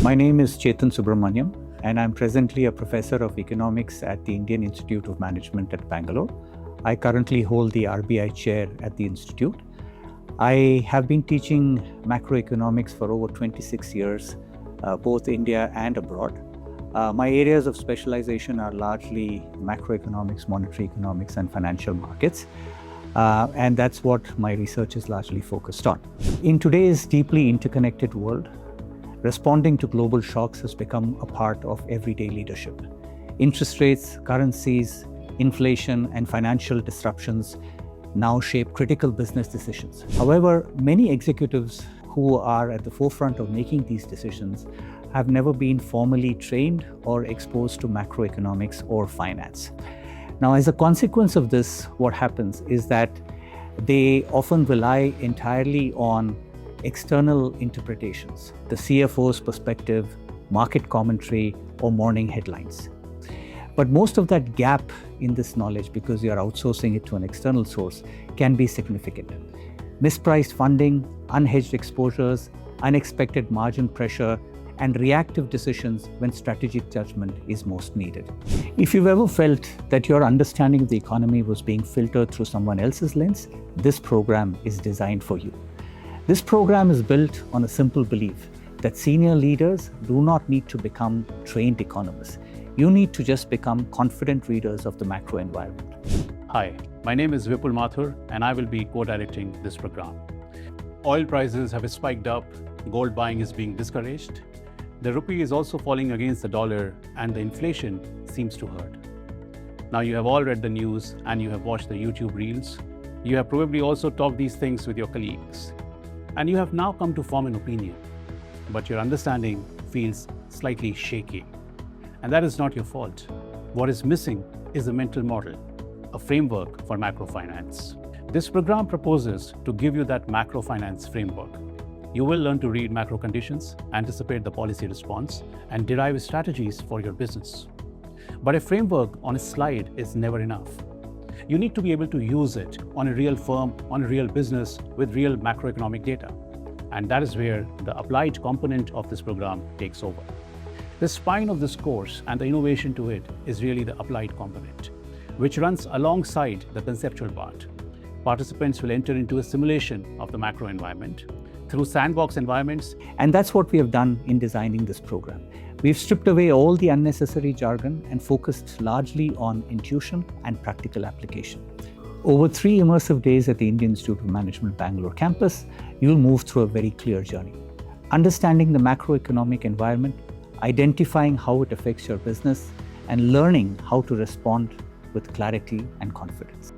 My name is Chetan Subramaniam, and I'm presently a professor of economics at the Indian Institute of Management at Bangalore. I currently hold the RBI chair at the institute. I have been teaching macroeconomics for over 26 years, both India and abroad. My areas of specialization are largely macroeconomics, monetary economics, and financial markets. And that's what my research is largely focused on. In today's deeply interconnected world, responding to global shocks has become a part of everyday leadership. Interest rates, currencies, inflation, and financial disruptions now shape critical business decisions. However, many executives who are at the forefront of making these decisions have never been formally trained or exposed to macroeconomics or finance. Now, as a consequence of this, what happens is that they often rely entirely on external interpretations, the CFO's perspective, market commentary, or morning headlines. But most of that gap in this knowledge, because you are outsourcing it to an external source, can be significant. Mispriced funding, unhedged exposures, unexpected margin pressure, and reactive decisions when strategic judgment is most needed. If you've ever felt that your understanding of the economy was being filtered through someone else's lens, this program is designed for you. This program is built on a simple belief that senior leaders do not need to become trained economists. You need to just become confident readers of the macro environment. Hi, my name is Vipul Mathur, and I will be co-directing this program. Oil prices have spiked up, gold buying is being discouraged. The rupee is also falling against the dollar, and the inflation seems to hurt. Now, you have all read the news and you have watched the YouTube reels. You have probably also talked these things with your colleagues. And you have now come to form an opinion, but your understanding feels slightly shaky. And that is not your fault. What is missing is a mental model, a framework for macrofinance. This program proposes to give you that macrofinance framework. You will learn to read macro conditions, anticipate the policy response, and derive strategies for your business. But a framework on a slide is never enough. You need to be able to use it on a real firm, on a real business with real macroeconomic data. And that is where the applied component of this program takes over. The spine of this course and the innovation to it is really the applied component, which runs alongside the conceptual part. Participants will enter into a simulation of the macro environment through sandbox environments. And that's what we have done in designing this program. We've stripped away all the unnecessary jargon and focused largely on intuition and practical application. Over 3 immersive days at the Indian Institute of Management Bangalore campus, you'll move through a very clear journey. Understanding the macroeconomic environment, identifying how it affects your business, and learning how to respond with clarity and confidence.